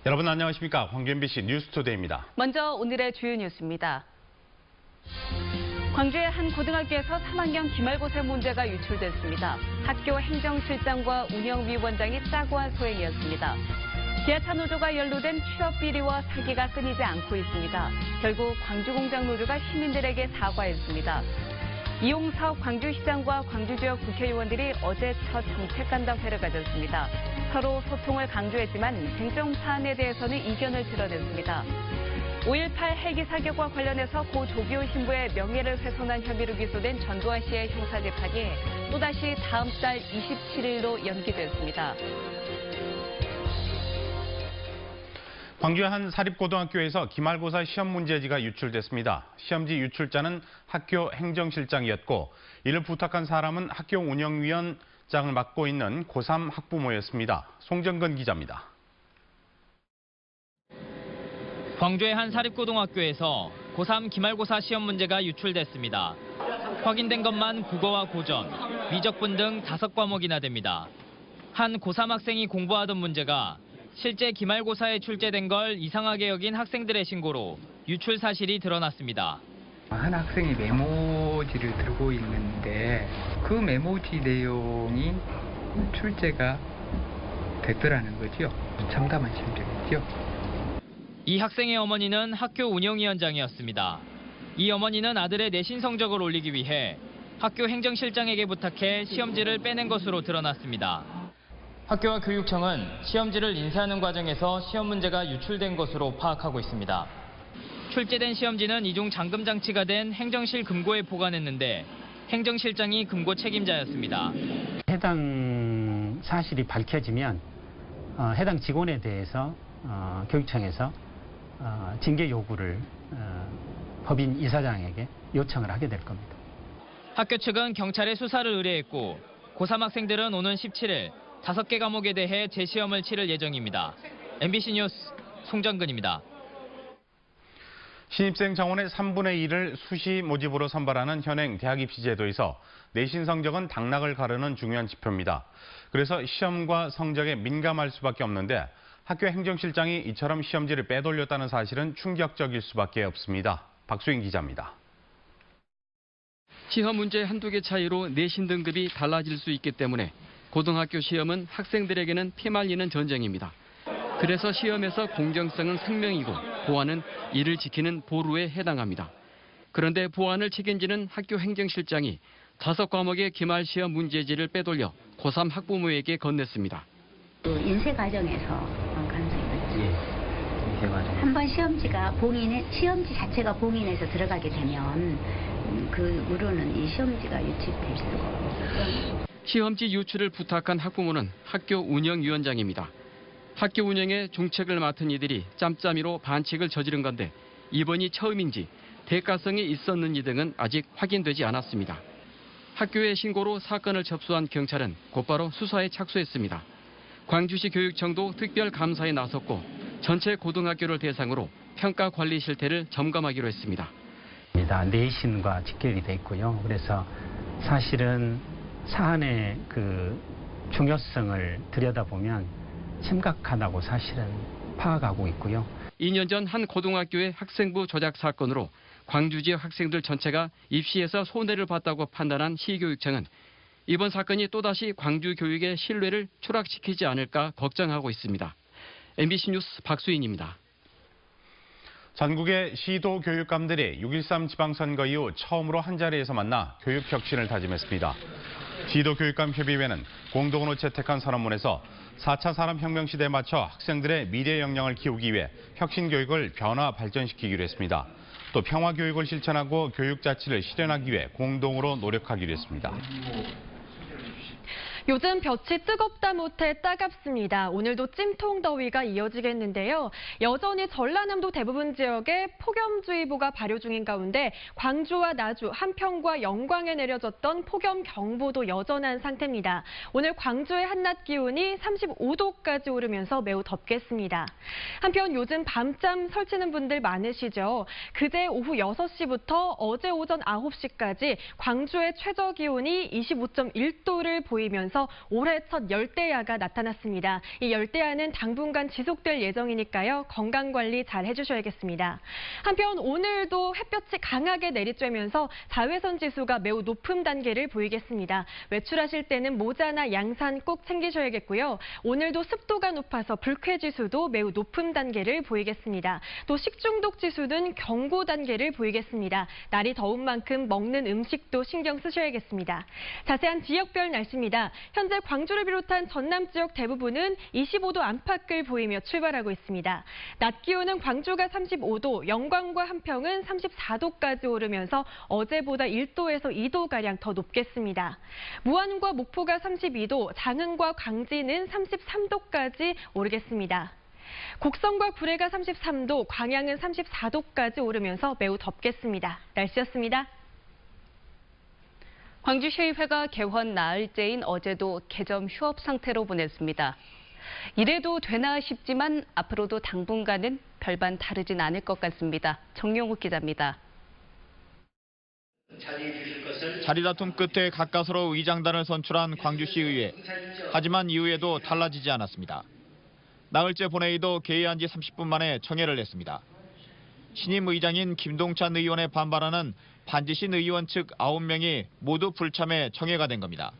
여러분 안녕하십니까? 광주 MBC 뉴스투데이입니다. 먼저 오늘의 주요 뉴스입니다. 광주의 한 고등학교에서 3학년 기말고사 문제가 유출됐습니다. 학교 행정실장과 운영위원장이 짜고한 소행이었습니다. 기아차 노조가 연루된 취업 비리와 사기가 끊이지 않고 있습니다. 결국 광주공장 노조가 시민들에게 사과했습니다. 이용석 광주시장과 광주 지역 국회의원들이 어제 첫 정책간담회를 가졌습니다. 서로 소통을 강조했지만 쟁점 사안에 대해서는 이견을 드러냈습니다. 5.18 헬기 사격과 관련해서 고 조기훈 신부의 명예를 훼손한 혐의로 기소된 전두환 씨의 형사재판이 또다시 다음 달 27일로 연기됐습니다. 광주의 한 사립고등학교에서 기말고사 시험 문제지가 유출됐습니다. 시험지 유출자는 학교 행정실장이었고 이를 부탁한 사람은 학교 운영위원장을 맡고 있는 고3 학부모였습니다. 송정근 기자입니다. 광주의 한 사립고등학교에서 고3 기말고사 시험 문제가 유출됐습니다. 확인된 것만 국어와 고전, 미적분 등 5과목이나 됩니다. 한 고3 학생이 공부하던 문제가 실제 기말고사에 출제된 걸 이상하게 여긴 학생들의 신고로 유출 사실이 드러났습니다. 한 학생이 메모지를 들고 있는데 그 메모지 내용이 출제가 됐더라는 거죠. 참담한 심정이죠. 이 학생의 어머니는 학교 운영위원장이었습니다. 이 어머니는 아들의 내신 성적을 올리기 위해 학교 행정실장에게 부탁해 시험지를 빼낸 것으로 드러났습니다. 학교와 교육청은 시험지를 인쇄하는 과정에서 시험 문제가 유출된 것으로 파악하고 있습니다. 출제된 시험지는 이중 잠금 장치가 된 행정실 금고에 보관했는데 행정실장이 금고 책임자였습니다. 해당 사실이 밝혀지면 해당 직원에 대해서 교육청에서 징계 요구를 법인 이사장에게 요청을 하게 될 겁니다. 학교 측은 경찰에 수사를 의뢰했고 고3 학생들은 오는 17일 5개 과목에 대해 재시험을 치를 예정입니다. MBC 뉴스 송정근입니다. 신입생 정원의 3분의 1을 수시 모집으로 선발하는 현행 대학 입시 제도에서 내신 성적은 당락을 가르는 중요한 지표입니다. 그래서 시험과 성적에 민감할 수밖에 없는데 학교 행정실장이 이처럼 시험지를 빼돌렸다는 사실은 충격적일 수밖에 없습니다. 박수인 기자입니다. 시험 문제 한두 개 차이로 내신 등급이 달라질 수 있기 때문에 고등학교 시험은 학생들에게는 피말리는 전쟁입니다. 그래서 시험에서 공정성은 생명이고 보안은 이를 지키는 보루에 해당합니다. 그런데 보안을 책임지는 학교 행정실장이 5과목의 기말 시험 문제지를 빼돌려 고3 학부모에게 건넸습니다. 인쇄 과정에서 가능성이 있죠. 한번 시험지가 시험지 자체가 봉인해서 들어가게 되면 그 우려는 이 시험지가 유출될 수가 없고요. 시험지 유출을 부탁한 학부모는 학교 운영위원장입니다. 학교 운영에 중책을 맡은 이들이 짬짬이로 반칙을 저지른 건데 이번이 처음인지 대가성이 있었는지 등은 아직 확인되지 않았습니다. 학교의 신고로 사건을 접수한 경찰은 곧바로 수사에 착수했습니다. 광주시 교육청도 특별 감사에 나섰고 전체 고등학교를 대상으로 평가 관리 실태를 점검하기로 했습니다. 내신과 직결이 돼 있고요. 그래서 사실은 사안의 그 중요성을 들여다보면 심각하다고 사실은 파악하고 있고요. 2년 전 한 고등학교의 학생부 조작 사건으로 광주 지역 학생들 전체가 입시에서 손해를 봤다고 판단한 시교육청은 이번 사건이 또다시 광주 교육의 신뢰를 추락시키지 않을까 걱정하고 있습니다. MBC 뉴스 박수인입니다. 전국의 시도 교육감들이 6.13 지방선거 이후 처음으로 한자리에서 만나 교육 혁신을 다짐했습니다. 시도교육감협의회는 공동으로 채택한 선언문에서 4차 산업혁명 시대에 맞춰 학생들의 미래 역량을 키우기 위해 혁신교육을 변화 발전시키기로 했습니다. 또 평화교육을 실천하고 교육자치를 실현하기 위해 공동으로 노력하기로 했습니다. 요즘 볕이 뜨겁다 못해 따갑습니다. 오늘도 찜통 더위가 이어지겠는데요. 여전히 전라남도 대부분 지역에 폭염주의보가 발효 중인 가운데 광주와 나주, 한평과 영광에 내려졌던 폭염경보도 여전한 상태입니다. 오늘 광주의 한낮 기온이 35도까지 오르면서 매우 덥겠습니다. 한편 요즘 밤잠 설치는 분들 많으시죠? 그제 오후 6시부터 어제 오전 9시까지 광주의 최저 기온이 25.1도를 보이면서 오르면서 올해 첫 열대야가 나타났습니다. 이 열대야는 당분간 지속될 예정이니까요. 건강관리 잘 해주셔야겠습니다. 한편 오늘도 햇볕이 강하게 내리쬐면서 자외선 지수가 매우 높은 단계를 보이겠습니다. 외출하실 때는 모자나 양산 꼭 챙기셔야겠고요. 오늘도 습도가 높아서 불쾌지수도 매우 높은 단계를 보이겠습니다. 또 식중독 지수는 경고 단계를 보이겠습니다. 날이 더운 만큼 먹는 음식도 신경 쓰셔야겠습니다. 자세한 지역별 날씨입니다. 현재 광주를 비롯한 전남 지역 대부분은 25도 안팎을 보이며 출발하고 있습니다. 낮 기온은 광주가 35도, 영광과 한평은 34도까지 오르면서 어제보다 1도에서 2도가량 더 높겠습니다. 무안과 목포가 32도, 장흥과 광진은 33도까지 오르겠습니다. 곡성과 구례가 33도, 광양은 34도까지 오르면서 매우 덥겠습니다. 날씨였습니다. 광주시의회가 개원 나흘째인 어제도 개점 휴업 상태로 보냈습니다. 이래도 되나 싶지만 앞으로도 당분간은 별반 다르진 않을 것 같습니다. 정용욱 기자입니다. 자리 다툼 끝에 가까스로 의장단을 선출한 광주시의회. 하지만 이후에도 달라지지 않았습니다. 나흘째 본회의도 개회한 지 30분 만에 정회를 했습니다. 신임 의장인 김동찬 의원에 반발하는 반지신 의원 측 9명이 모두 불참해 정회가 된 겁니다.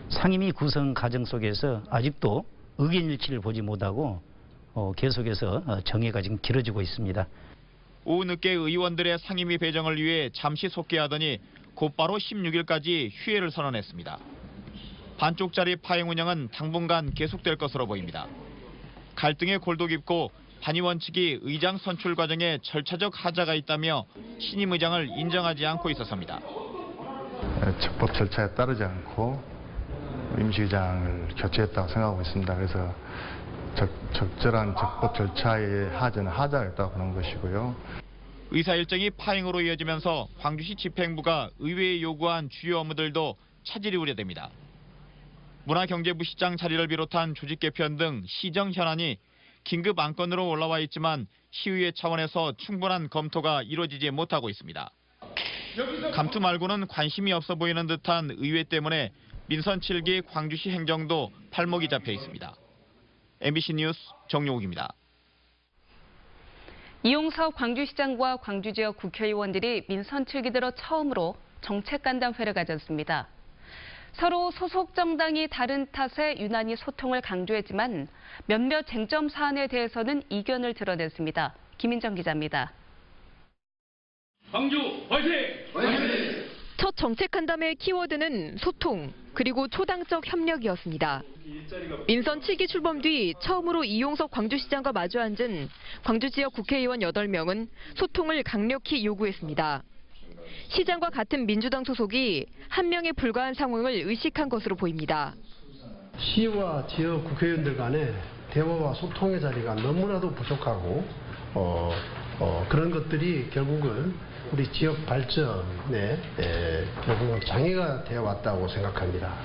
상임위 구성 과정 속에서 아직도 의견 일치를 보지 못하고 계속해서 정회가 지금 길어지고 있습니다. 오후 늦게 의원들의 상임위 배정을 위해 잠시 속개하더니 곧바로 16일까지 휴회를 선언했습니다. 반쪽짜리 파행 운영은 당분간 계속될 것으로 보입니다. 갈등의 골도 깊고 반 의원 측이 의장 선출 과정에 절차적 하자가 있다며 신임 의장을 인정하지 않고 있었습니다. 적법 절차에 따르지 않고 임시의장을 교체했다고 생각하고 있습니다. 그래서 적절한 적법 절차의 하자는 하자가 있다고 보는 것이고요. 의사 일정이 파행으로 이어지면서 광주시 집행부가 의회에 요구한 주요 업무들도 차질이 우려됩니다. 문화경제부 시장 자리를 비롯한 조직 개편 등 시정 현안이 긴급 안건으로 올라와 있지만 시의회 차원에서 충분한 검토가 이루어지지 못하고 있습니다. 감투 말고는 관심이 없어 보이는 듯한 의회 때문에 민선 7기 광주시 행정도 팔목이 잡혀 있습니다. MBC 뉴스 정용욱입니다. 이용섭 광주시장과 광주 지역 국회의원들이 민선 7기 들어 처음으로 정책간담회를 가졌습니다. 서로 소속 정당이 다른 탓에 유난히 소통을 강조했지만 몇몇 쟁점 사안에 대해서는 이견을 드러냈습니다. 김인정 기자입니다. 광주 화이팅! 화이팅! 첫 정책간담회의 키워드는 소통, 그리고 초당적 협력이었습니다. 민선 7기 출범 뒤 처음으로 이용섭 광주시장과 마주 앉은 광주 지역 국회의원 8명은 소통을 강력히 요구했습니다. 시장과 같은 민주당 소속이 한 명에 불과한 상황을 의식한 것으로 보입니다. 시와 지역 국회의원들 간의 대화와 소통의 자리가 너무나도 부족하고 그런 것들이 결국은 우리 지역 발전에 결국은 장애가 되어 왔다고 생각합니다.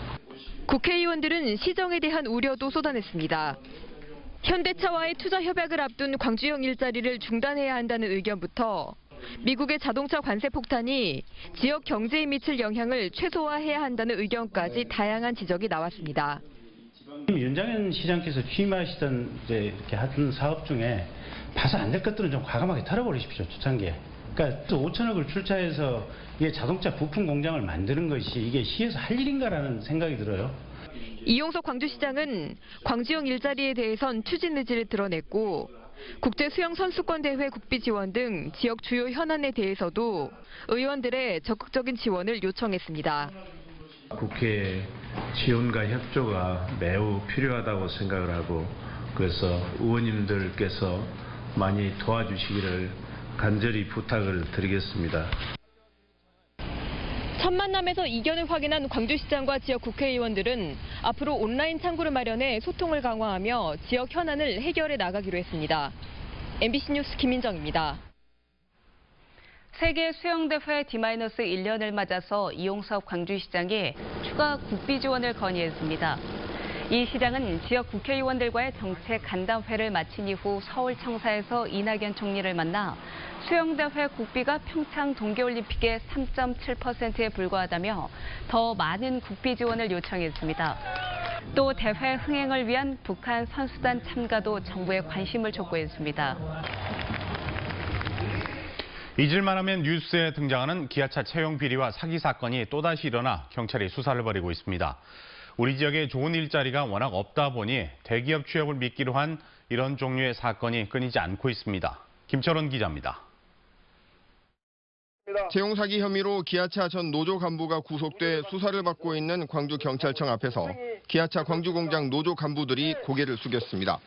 국회의원들은 시정에 대한 우려도 쏟아냈습니다. 현대차와의 투자 협약을 앞둔 광주형 일자리를 중단해야 한다는 의견부터 미국의 자동차 관세 폭탄이 지역 경제에 미칠 영향을 최소화해야 한다는 의견까지 다양한 지적이 나왔습니다. 윤장현 시장께서 취임하시던 이렇게 하던 사업 중에 봐서 안 될 것들은 좀 과감하게 털어버리십시오. 초창기에. 그러니까 5천억을 출자해서 이게 자동차 부품 공장을 만드는 것이 이게 시에서 할 일인가라는 생각이 들어요. 이용섭 광주시장은 광주형 일자리에 대해선 추진 의지를 드러냈고 국제 수영 선수권 대회 국비 지원 등 지역 주요 현안에 대해서도 의원들의 적극적인 지원을 요청했습니다. 국회 지원과 협조가 매우 필요하다고 생각을 하고 그래서 의원님들께서 많이 도와주시기를 간절히 부탁을 드리겠습니다. 첫 만남에서 이견을 확인한 광주시장과 지역 국회의원들은 앞으로 온라인 창구를 마련해 소통을 강화하며 지역 현안을 해결해 나가기로 했습니다. MBC 뉴스 김민정입니다. 세계 수영대회 D-1년을 맞아서 이용섭 광주시장이 추가 국비 지원을 건의했습니다. 이 시장은 지역 국회의원들과의 정책 간담회를 마친 이후 서울청사에서 이낙연 총리를 만나 수영대회 국비가 평창 동계올림픽의 3.7%에 불과하다며 더 많은 국비 지원을 요청했습니다. 또 대회 흥행을 위한 북한 선수단 참가도 정부에 관심을 촉구했습니다. 잊을만하면 뉴스에 등장하는 기아차 채용 비리와 사기 사건이 또다시 일어나 경찰이 수사를 벌이고 있습니다. 우리 지역에 좋은 일자리가 워낙 없다 보니 대기업 취업을 미끼로 한 이런 종류의 사건이 끊이지 않고 있습니다. 김철원 기자입니다. 채용 사기 혐의로 기아차 전 노조 간부가 구속돼 수사를 받고 있는 광주경찰청 앞에서 기아차 광주공장 노조 간부들이 고개를 숙였습니다.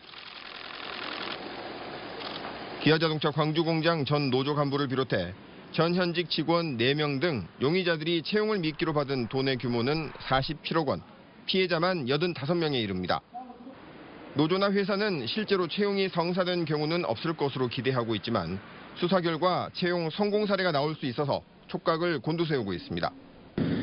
기아자동차 광주공장 전 노조 간부를 비롯해 전 현직 직원 4명 등 용의자들이 채용을 미끼로 받은 돈의 규모는 47억 원, 피해자만 85명에 이릅니다. 노조나 회사는 실제로 채용이 성사된 경우는 없을 것으로 기대하고 있지만 수사 결과 채용 성공 사례가 나올 수 있어서 촉각을 곤두세우고 있습니다.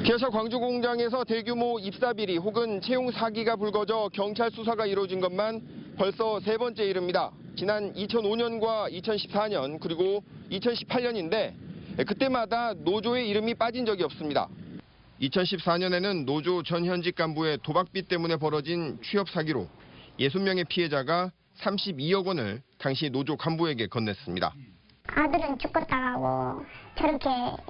기아차 광주공장에서 대규모 입사 비리 혹은 채용 사기가 불거져 경찰 수사가 이루어진 것만 벌써 3번째 이릅니다. 지난 2005년과 2014년 그리고 2018년인데 그때마다 노조의 이름이 빠진 적이 없습니다. 2014년에는 노조 전 현직 간부의 도박비 때문에 벌어진 취업 사기로 60명의 피해자가 32억 원을 당시 노조 간부에게 건넸습니다. 아들은 죽었다 가고 저렇게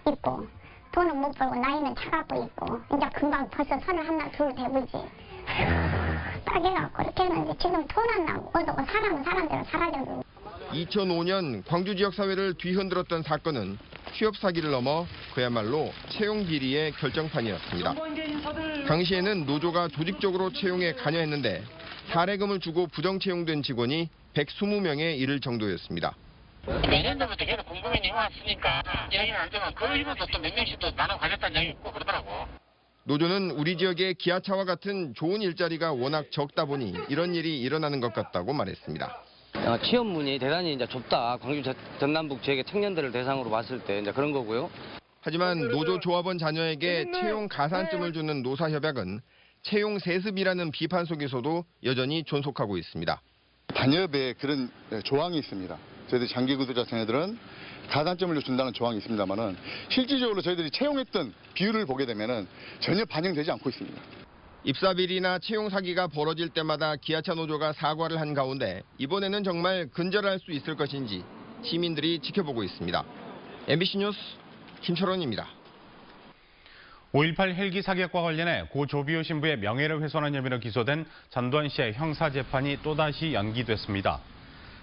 있고 돈은 못 벌고 나이는 차갖고 있고 이제 금방 벌써 31, 2 되고지. 따개갖고 이렇게 했는데 지금 돈 안 나고 어두고 사람은 사람대로 사라져도. 2005년 광주 지역 사회를 뒤흔들었던 사건은 취업 사기를 넘어 그야말로 채용 비리의 결정판이었습니다. 당시에는 노조가 조직적으로 채용에 관여했는데 사례금을 주고 부정 채용된 직원이 120명에 이를 정도였습니다. 내년도부터 계속 공공연히 해왔으니까 여기는 안 되면 그 이후도 또 몇 명씩 또 나눠 가졌다는 얘기 있고 그러더라고. 노조는 우리 지역의 기아차와 같은 좋은 일자리가 워낙 적다 보니 이런 일이 일어나는 것 같다고 말했습니다. 취업문이 대단히 이제 좁다. 광주 전남북 지역의 청년들을 대상으로 봤을 때 이제 그런 거고요. 하지만 노조 조합원 자녀에게 채용 가산점을 주는 노사협약은 채용 세습이라는 비판 속에서도 여전히 존속하고 있습니다. 단협에 그런 조항이 있습니다. 저희들 장기 구조자 자녀들은 가산점을 준다는 조항이 있습니다만은 실질적으로 저희들이 채용했던 비율을 보게 되면은 전혀 반영되지 않고 있습니다. 입사 비리나 채용 사기가 벌어질 때마다 기아차 노조가 사과를 한 가운데 이번에는 정말 근절할 수 있을 것인지 시민들이 지켜보고 있습니다. MBC 뉴스 김철원입니다. 5.18 헬기 사격과 관련해 고 조비오 신부의 명예를 훼손한 혐의로 기소된 전두환 씨의 형사 재판이 또다시 연기됐습니다.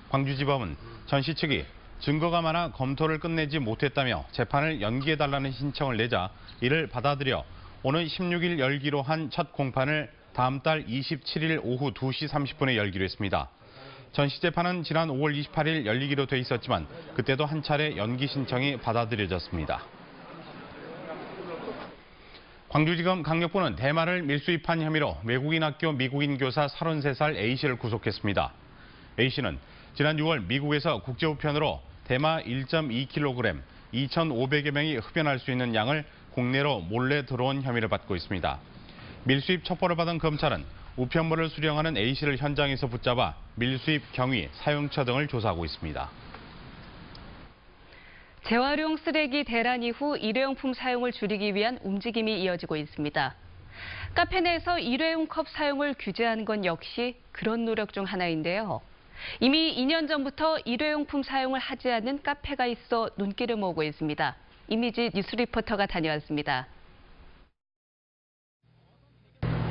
광주지법은 전 씨 측이 증거가 많아 검토를 끝내지 못했다며 재판을 연기해달라는 신청을 내자 이를 받아들여 오는 16일 열기로 한 첫 공판을 다음 달 27일 오후 2시 30분에 열기로 했습니다. 전 씨 재판은 지난 5월 28일 열리기로 돼 있었지만 그때도 한 차례 연기 신청이 받아들여졌습니다. 광주지검 강력부는 대마를 밀수입한 혐의로 외국인 학교 미국인 교사 33살 A씨를 구속했습니다. A씨는 지난 6월 미국에서 국제우편으로 대마 1.2kg, 2,500여 명이 흡연할 수 있는 양을 국내로 몰래 들어온 혐의를 받고 있습니다. 밀수입 첩보를 받은 검찰은 우편물을 수령하는 A씨를 현장에서 붙잡아 밀수입 경위, 사용처 등을 조사하고 있습니다. 재활용 쓰레기 대란 이후 일회용품 사용을 줄이기 위한 움직임이 이어지고 있습니다. 카페 내에서 일회용 컵 사용을 규제하는 건 역시 그런 노력 중 하나인데요. 이미 2년 전부터 일회용품 사용을 하지 않는 카페가 있어 눈길을 모으고 있습니다. 이미지 뉴스 리포터가 다녀왔습니다.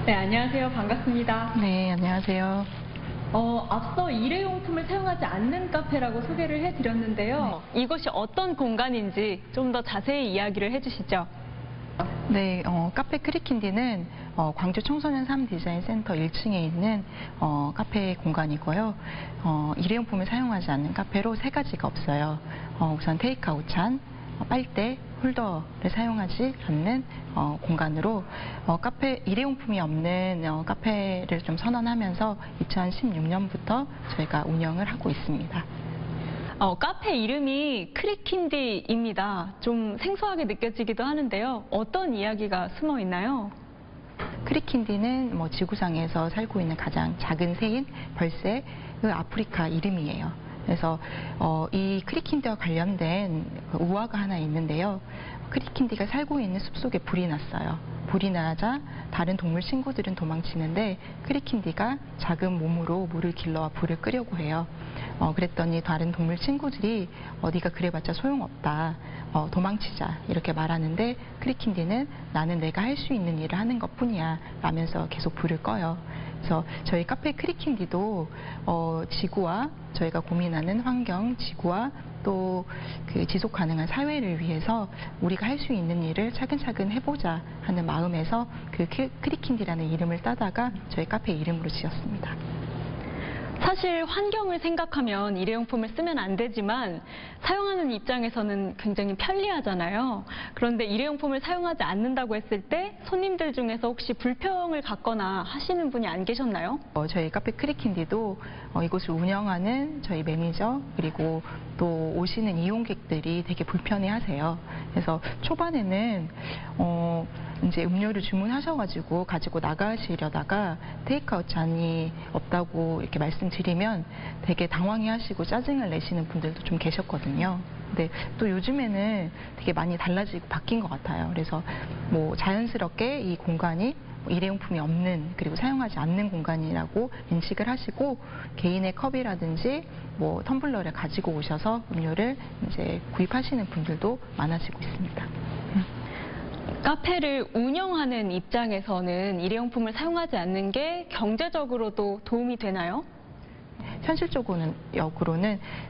네, 안녕하세요. 반갑습니다. 네, 안녕하세요. 앞서 일회용품을 사용하지 않는 카페라고 소개를 해드렸는데요. 네. 이것이 어떤 공간인지 좀 더 자세히 이야기를 해주시죠. 네, 카페 크리킨디는 광주 청소년 삶디자인센터 1층에 있는 카페 공간이고요. 일회용품을 사용하지 않는 카페로 3가지가 없어요. 우선 테이크아웃 찬, 빨대, 홀더를 사용하지 않는 공간으로 카페 일회용품이 없는 카페를 좀 선언하면서 2016년부터 저희가 운영을 하고 있습니다. 카페 이름이 크리킨디입니다. 좀 생소하게 느껴지기도 하는데요. 어떤 이야기가 숨어 있나요? 크리킨디는 뭐 지구상에서 살고 있는 가장 작은 새인 벌새 그 아프리카 이름이에요. 그래서 이 크리킨디와 관련된 우화가 하나 있는데요. 크리킨디가 살고 있는 숲속에 불이 났어요. 불이 나자 다른 동물 친구들은 도망치는데 크리킨디가 작은 몸으로 물을 길러와 불을 끄려고 해요. 그랬더니 다른 동물 친구들이 네가 그래봤자 소용없다. 도망치자 이렇게 말하는데 크리킨디는 나는 내가 할 수 있는 일을 하는 것뿐이야 라면서 계속 불을 꺼요. 그래서 저희 카페 크리킨디도 지구와 저희가 고민하는 환경, 지구와 또 그 지속 가능한 사회를 위해서 우리가 할 수 있는 일을 차근차근 해보자 하는 마음에서 그 크리킨디라는 이름을 따다가 저희 카페 이름으로 지었습니다. 사실 환경을 생각하면 일회용품을 쓰면 안 되지만 사용하는 입장에서는 굉장히 편리하잖아요. 그런데 일회용품을 사용하지 않는다고 했을 때 손님들 중에서 혹시 불평을 갖거나 하시는 분이 안 계셨나요? 저희 카페 크리킨디도 이곳을 운영하는 저희 매니저 그리고 또 오시는 이용객들이 되게 불편해하세요. 그래서 초반에는 이제 음료를 주문하셔가지고 가지고 나가시려다가 테이크아웃 잔이 없다고 이렇게 말씀드리면 되게 당황해하시고 짜증을 내시는 분들도 좀 계셨거든요. 근데 또 요즘에는 되게 많이 달라지고 바뀐 것 같아요. 그래서 뭐 자연스럽게 이 공간이 일회용품이 없는 그리고 사용하지 않는 공간이라고 인식을 하시고 개인의 컵이라든지 뭐 텀블러를 가지고 오셔서 음료를 이제 구입하시는 분들도 많아지고 있습니다. 카페를 운영하는 입장에서는 일회용품을 사용하지 않는 게 경제적으로도 도움이 되나요? 현실적으로는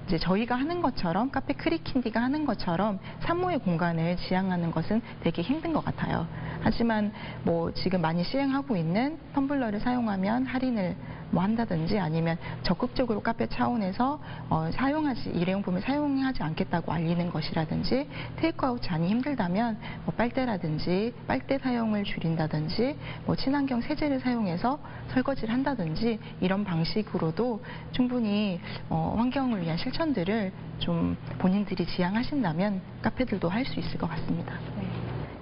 이제 저희가 하는 것처럼 카페 크리킨디가 하는 것처럼 산모의 공간을 지향하는 것은 되게 힘든 것 같아요. 하지만 뭐 지금 많이 시행하고 있는 텀블러를 사용하면 할인을 뭐 한다든지 아니면 적극적으로 카페 차원에서 일회용품을 사용하지 않겠다고 알리는 것이라든지 테이크아웃 잔이 힘들다면 뭐 빨대라든지 빨대 사용을 줄인다든지 뭐 친환경 세제를 사용해서 설거지를 한다든지 이런 방식으로도 충분히 환경을 위한 실천들을 좀 본인들이 지향하신다면 카페들도 할 수 있을 것 같습니다.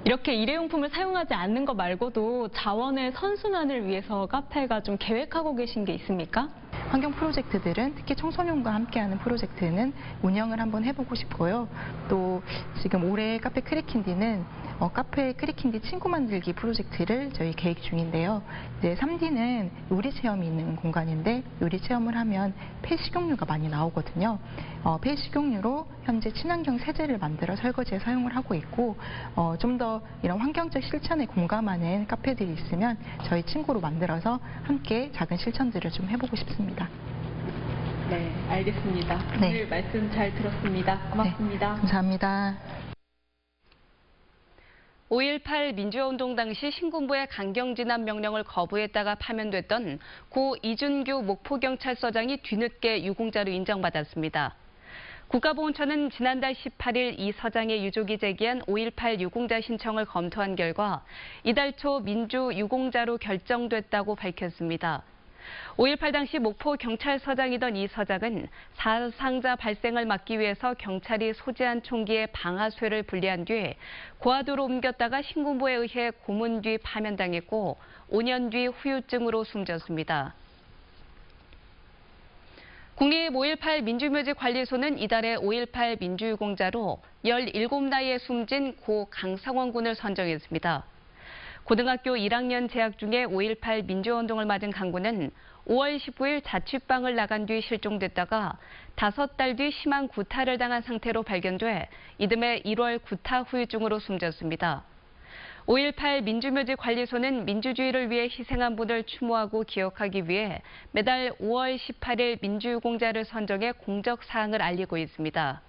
이렇게 일회용품을 사용하지 않는 것 말고도 자원의 선순환을 위해서 카페가 좀 계획하고 계신 게 있습니까? 환경 프로젝트들은 특히 청소년과 함께하는 프로젝트는 운영을 한번 해보고 싶고요. 또 지금 올해 카페 크리킨디는 카페 크리킨디 친구 만들기 프로젝트를 저희 계획 중인데요. 이제 3D는 요리 체험이 있는 공간인데 요리 체험을 하면 폐식용유가 많이 나오거든요. 폐식용유로 현재 친환경 세제를 만들어 설거지에 사용을 하고 있고 좀 더 이런 환경적 실천에 공감하는 카페들이 있으면 저희 친구로 만들어서 함께 작은 실천들을 좀 해보고 싶습니다. 네, 알겠습니다. 네. 오늘 말씀 잘 들었습니다. 고맙습니다. 네, 감사합니다. 5.18 민주화운동 당시 신군부의 강경진압 명령을 거부했다가 파면됐던 고 이준규 목포경찰서장이 뒤늦게 유공자로 인정받았습니다. 국가보훈처는 지난달 18일 이 서장의 유족이 제기한 5.18 유공자 신청을 검토한 결과 이달 초 민주 유공자로 결정됐다고 밝혔습니다. 5.18 당시 목포경찰서장이던 이 서장은 사상자 발생을 막기 위해서 경찰이 소지한 총기의 방아쇠를 분리한 뒤 고아도로 옮겼다가 신군부에 의해 고문 뒤 파면당했고 5년 뒤 후유증으로 숨졌습니다. 국립 5.18 민주묘지관리소는 이달에 5.18 민주유공자로 17나이에 숨진 고 강상원 군을 선정했습니다. 고등학교 1학년 재학 중에 5.18 민주화운동을 맞은 강 군은 5월 19일 자취방을 나간 뒤 실종됐다가 5달 뒤 심한 구타를 당한 상태로 발견돼 이듬해 1월 구타 후유증으로 숨졌습니다. 5.18 민주묘지관리소는 민주주의를 위해 희생한 분을 추모하고 기억하기 위해 매달 5월 18일 민주유공자를 선정해 공적 사항을 알리고 있습니다.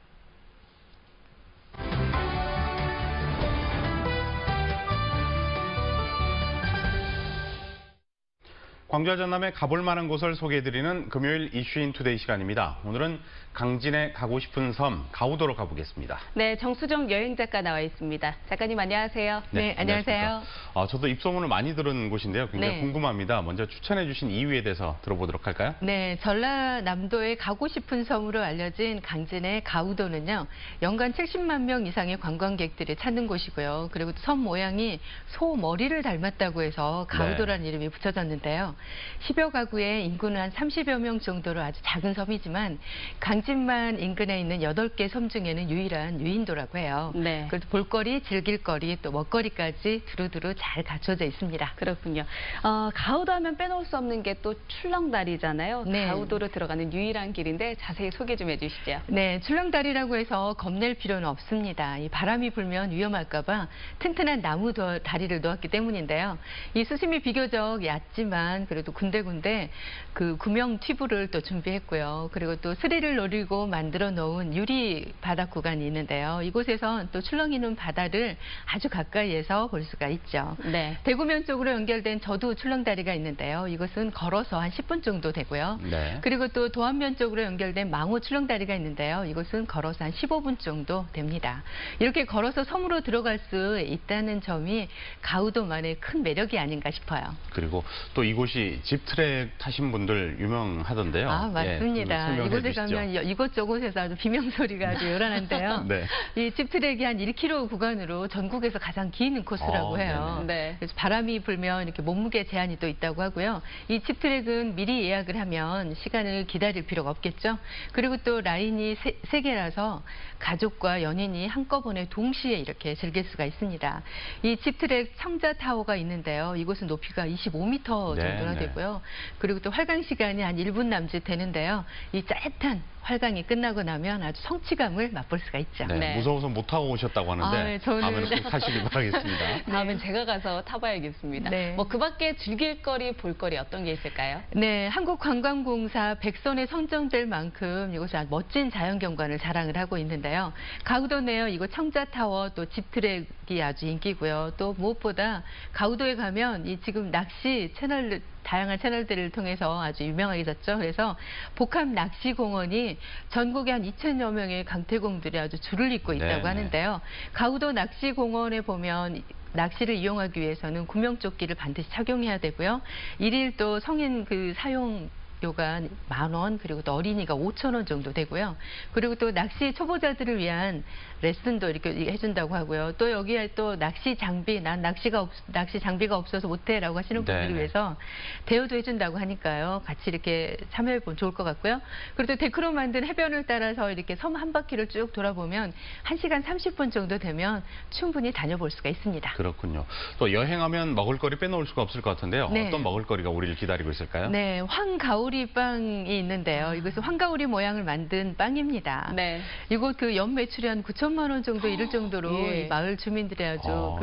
광주와 전남에 가볼 만한 곳을 소개해드리는 금요일 이슈인 투데이 시간입니다. 오늘은 강진에 가고 싶은 섬 가우도로 가보겠습니다. 네, 정수정 여행작가 나와 있습니다. 작가님 안녕하세요. 네, 안녕하세요. 저도 입소문을 많이 들은 곳인데요. 굉장히 궁금합니다. 먼저 추천해 주신 이유에 대해서 들어보도록 할까요? 네, 전라남도에 가고 싶은 섬으로 알려진 강진의 가우도는요. 연간 70만 명 이상의 관광객들이 찾는 곳이고요. 그리고 섬 모양이 소 머리를 닮았다고 해서 가우도라는 이름이 붙여졌는데요. 10여 가구의 인구는 한 30여 명 정도로 아주 작은 섬이지만 강진만 인근에 있는 8개 섬 중에는 유일한 유인도라고 해요. 네. 그래서 볼거리, 즐길거리, 또 먹거리까지 두루두루 잘 갖춰져 있습니다. 그렇군요. 가우도 하면 빼놓을 수 없는 게 또 출렁다리잖아요. 네. 가우도로 들어가는 유일한 길인데 자세히 소개 좀 해주시죠. 네, 출렁다리라고 해서 겁낼 필요는 없습니다. 이 바람이 불면 위험할까 봐 튼튼한 나무 다리를 놓았기 때문인데요. 이 수심이 비교적 얕지만 그래도 군데군데 그 구명 튜브를 또 준비했고요. 그리고 또 스릴을 노리고 만들어 놓은 유리 바닥 구간이 있는데요. 이곳에선 또 출렁이는 바다를 아주 가까이에서 볼 수가 있죠. 네. 대구면 쪽으로 연결된 저두 출렁다리가 있는데요. 이곳은 걸어서 한 10분 정도 되고요. 네. 그리고 또 도안면 쪽으로 연결된 망호 출렁다리가 있는데요. 이곳은 걸어서 한 15분 정도 됩니다. 이렇게 걸어서 섬으로 들어갈 수 있다는 점이 가우도만의 큰 매력이 아닌가 싶어요. 그리고 또 이곳이 집트랙 타신 분들 유명하던데요. 아, 맞습니다. 이곳에 주시죠. 가면 이곳저곳에서 아주 비명소리가 아주 요란한데요. 네. 이 집트랙이 한 1km 구간으로 전국에서 가장 긴 코스라고 해요. 네. 그래서 바람이 불면 이렇게 몸무게 제한이 또 있다고 하고요. 이 집트랙은 미리 예약을 하면 시간을 기다릴 필요가 없겠죠. 그리고 또 라인이 세 개라서 가족과 연인이 한꺼번에 동시에 이렇게 즐길 수가 있습니다. 이 집트랙 청자 타워가 있는데요. 이곳은 높이가 25m 정도나 되고요. 그리고 또 활강 시간이 한 1분 남짓 되는데요. 이 짜릿한 활강이 끝나고 나면 아주 성취감을 맛볼 수가 있죠. 네. 무서워서 못 타고 오셨다고 하는데 다음에는 꼭 타시길 바라겠습니다. 다음엔 제가 가서 타봐야겠습니다. 네. 뭐 그 밖에 즐길거리, 볼거리 어떤 게 있을까요? 네, 한국관광공사 100선에 선정될 만큼 이곳은 아주 멋진 자연경관을 자랑을 하고 있는데요. 가우도 내요 이곳 청자타워 또 집트랙이 아주 인기고요. 또 무엇보다 가우도에 가면 이 지금 낚시 채널 다양한 채널들을 통해서 아주 유명해졌죠. 그래서 복합 낚시공원이 전국에 한 2,000여 명의 강태공들이 아주 줄을 잇고 있다고 하는데요. 가우도 낚시공원에 보면 낚시를 이용하기 위해서는 구명조끼를 반드시 착용해야 되고요. 1일 또 성인 사용료가 10,000원, 그리고 또 어린이가 5,000원 정도 되고요. 그리고 또 낚시 초보자들을 위한 레슨도 이렇게 해준다고 하고요. 또 여기에 또 낚시 장비, 난 낚시 장비가 없어서 못해라고 하시는 분들을 위해서 대여도 해준다고 하니까요. 같이 이렇게 참여해보면 좋을 것 같고요. 그리고 또 데크로 만든 해변을 따라서 이렇게 섬 한 바퀴를 쭉 돌아보면 1시간 30분 정도 되면 충분히 다녀볼 수가 있습니다. 그렇군요. 또 여행하면 먹을거리 빼놓을 수가 없을 것 같은데요. 네. 어떤 먹을거리가 우리를 기다리고 있을까요? 네, 황가오리 빵이 있는데요. 이것은 황가오리 모양을 만든 빵입니다. 네. 이곳 그 연 매출이 한 9천만 원 정도 이를 정도로 이 마을 주민들이 아주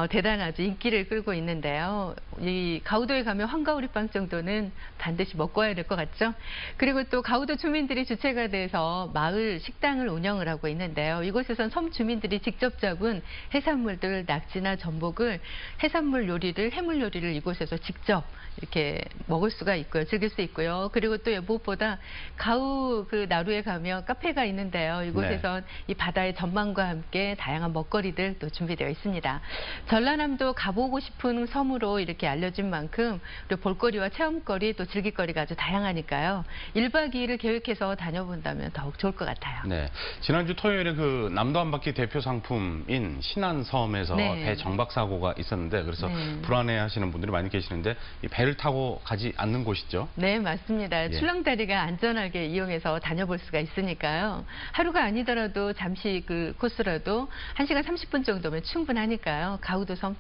대단하죠. 인기를 끌고 있는데요. 이 가우도에 가면 황가오리 빵 정도는 반드시 먹고 와야 될 것 같죠. 그리고 또 가우도 주민들이 주체가 돼서 마을 식당을 운영을 하고 있는데요. 이곳에선 섬 주민들이 직접 잡은 해산물들, 낙지나 전복을 해산물 요리를, 해물 요리를 이곳에서 직접 이렇게 먹을 수가 있고요. 즐길 수 있고요. 그리고 또 무엇보다 가우 그 나루에 가면 카페가 있는데요. 이곳에선 이 바다의 전망과 함께 다양한 먹거리들 또 준비되어 있습니다. 전라남도 가보고 싶은 섬으로 이렇게 알려진 만큼 그리고 볼거리와 체험거리 또 즐길거리가 아주 다양하니까요. 1박 2일을 계획해서 다녀본다면 더욱 좋을 것 같아요. 네, 지난주 토요일에 그 남도 한 바퀴 대표 상품인 신안섬에서 배 정박 사고가 있었는데 그래서 불안해하시는 분들이 많이 계시는데 이 배를 타고 가지 않는 곳이죠? 네, 맞습니다. 출렁다리가 안전하게 이용해서 다녀볼 수가 있으니까요. 하루가 아니더라도 잠시 그 코스라도 1시간 30분 정도면 충분하니까요. 가우도 섬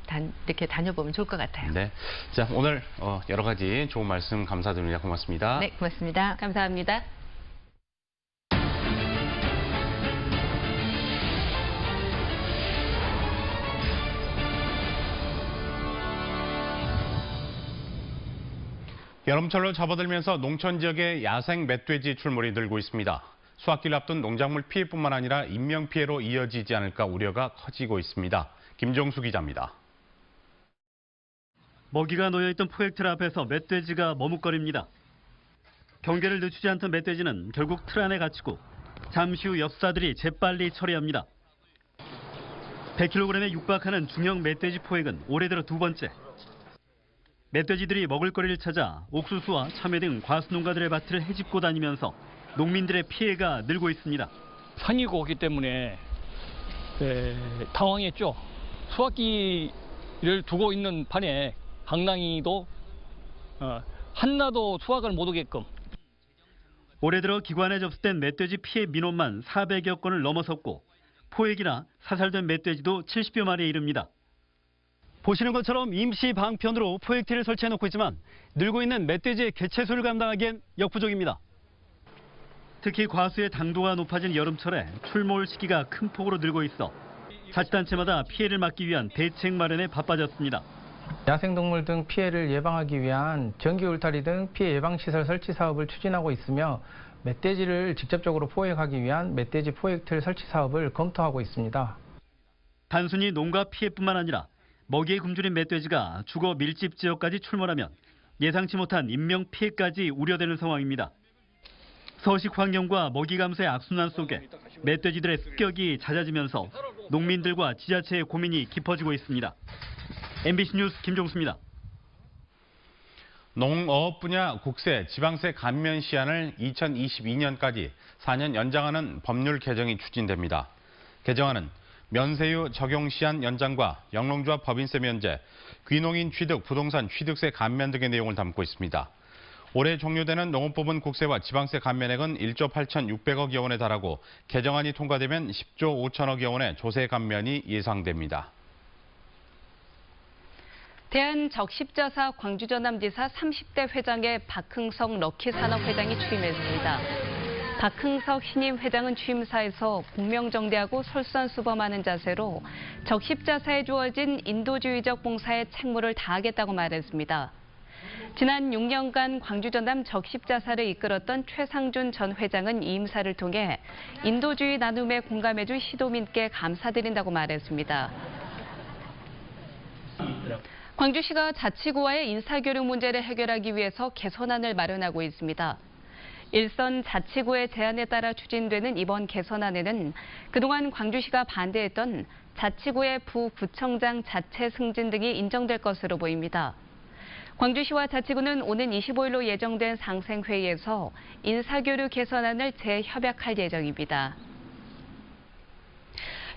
이렇게 다녀보면 좋을 것 같아요. 네, 자 오늘 여러 가지 좋은 말씀 감사드립니다. 고맙습니다. 네, 고맙습니다. 감사합니다. 여름철로 접어들면서 농촌 지역의 야생 멧돼지 출몰이 늘고 있습니다. 수확기를 앞둔 농작물 피해뿐만 아니라 인명피해로 이어지지 않을까 우려가 커지고 있습니다. 김종수 기자입니다. 먹이가 놓여있던 포획틀 앞에서 멧돼지가 머뭇거립니다. 경계를 늦추지 않던 멧돼지는 결국 틀 안에 갇히고 잠시 후 엽사들이 재빨리 처리합니다. 100kg에 육박하는 중형 멧돼지 포획은 올해 들어 두 번째. 멧돼지들이 먹을 거리를 찾아 옥수수와 참외 등 과수농가들의 밭을 헤집고 다니면서 농민들의 피해가 늘고 있습니다. 산이고 오기 때문에 당황했죠. 수확기를 두고 있는 판에 강낭이도 한나도 수확을 못 오게끔. 올해 들어 기관에 접수된 멧돼지 피해 민원만 400여 건을 넘어섰고 포획이나 사살된 멧돼지도 70여 마리에 이릅니다. 보시는 것처럼 임시 방편으로 포획틀을 설치해놓고 있지만 늘고 있는 멧돼지의 개체수를 감당하기엔 역부족입니다. 특히 과수의 당도가 높아진 여름철에 출몰 시기가 큰 폭으로 늘고 있어 자치단체마다 피해를 막기 위한 대책 마련에 바빠졌습니다. 야생동물 등 피해를 예방하기 위한 전기 울타리 등 피해 예방시설 설치 사업을 추진하고 있으며 멧돼지를 직접적으로 포획하기 위한 멧돼지 포획틀 설치 사업을 검토하고 있습니다. 단순히 농가 피해뿐만 아니라 먹이에 굶주린 멧돼지가 주거 밀집 지역까지 출몰하면 예상치 못한 인명 피해까지 우려되는 상황입니다. 서식 환경과 먹이 감소의 악순환 속에 멧돼지들의 습격이 잦아지면서 농민들과 지자체의 고민이 깊어지고 있습니다. MBC 뉴스 김종수입니다. 농업 분야 국세, 지방세 감면 시한을 2022년까지 4년 연장하는 법률 개정이 추진됩니다. 개정안은 면세유 적용 시한 연장과 영농조합 법인세 면제, 귀농인 취득, 부동산 취득세 감면 등의 내용을 담고 있습니다. 올해 종료되는 농업부분 국세와 지방세 감면액은 1조 8,600억여 원에 달하고 개정안이 통과되면 10조 5천억여 원의 조세 감면이 예상됩니다. 대한적십자사 광주전남지사 30대 회장에 박흥석 럭키산업회장이 취임했습니다. 박흥석 신임 회장은 취임사에서 공명정대하고 솔선수범하는 자세로 적십자사에 주어진 인도주의적 봉사에 책무를 다하겠다고 말했습니다. 지난 6년간 광주전남 적십자사를 이끌었던 최상준 전 회장은 이 임사를 통해 인도주의 나눔에 공감해준 시도민께 감사드린다고 말했습니다. 광주시가 자치구와의 인사교류 문제를 해결하기 위해서 개선안을 마련하고 있습니다. 일선 자치구의 제안에 따라 추진되는 이번 개선안에는 그동안 광주시가 반대했던 자치구의 부구청장 자체 승진 등이 인정될 것으로 보입니다. 광주시와 자치구는 오는 25일로 예정된 상생회의에서 인사교류 개선안을 재협약할 예정입니다.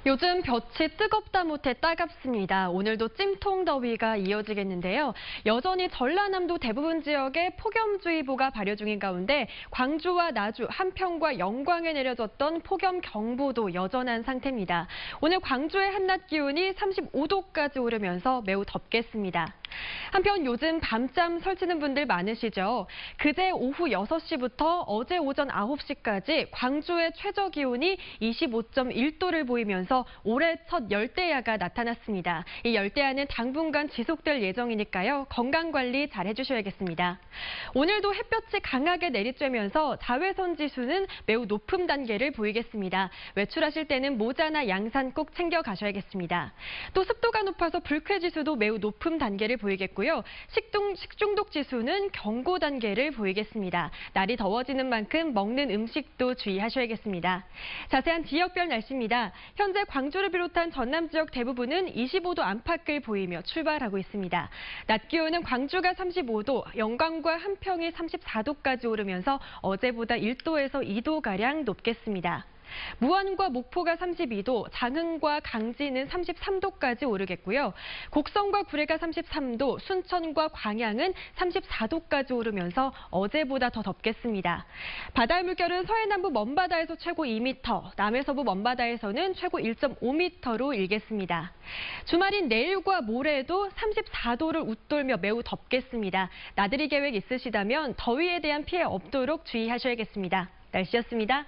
요즘 볕이 뜨겁다 못해 따갑습니다. 오늘도 찜통 더위가 이어지겠는데요. 여전히 전라남도 대부분 지역에 폭염주의보가 발효 중인 가운데 광주와 나주, 한평과 영광에 내려졌던 폭염경보도 여전한 상태입니다. 오늘 광주의 한낮 기온이 35도까지 오르면서 매우 덥겠습니다. 한편 요즘 밤잠 설치는 분들 많으시죠? 그제 오후 6시부터 어제 오전 9시까지 광주의 최저 기온이 25.1도를 보이면서 올해 첫 열대야가 나타났습니다. 이 열대야는 당분간 지속될 예정이니까요. 건강관리 잘 해주셔야겠습니다. 오늘도 햇볕이 강하게 내리쬐면서 자외선 지수는 매우 높은 단계를 보이겠습니다. 외출하실 때는 모자나 양산 꼭 챙겨가셔야겠습니다. 또 습도가 높아서 불쾌 지수도 매우 높은 단계를 보이겠고요. 식중독 지수는 경고 단계를 보이겠습니다. 날이 더워지는 만큼 먹는 음식도 주의하셔야겠습니다. 자세한 지역별 날씨입니다. 현재 광주를 비롯한 전남 지역 대부분은 25도 안팎을 보이며 출발하고 있습니다. 낮 기온은 광주가 35도, 영광과 한평이 34도까지 오르면서 어제보다 1도에서 2도가량 높겠습니다. 무안과 목포가 32도, 장흥과 강진은 33도까지 오르겠고요. 곡성과 구례가 33도, 순천과 광양은 34도까지 오르면서 어제보다 더 덥겠습니다. 바다의 물결은 서해남부 먼바다에서 최고 2m, 남해서부 먼바다에서는 최고 1.5m로 일겠습니다. 주말인 내일과 모레도 34도를 웃돌며 매우 덥겠습니다. 나들이 계획 있으시다면 더위에 대한 피해 없도록 주의하셔야겠습니다. 날씨였습니다.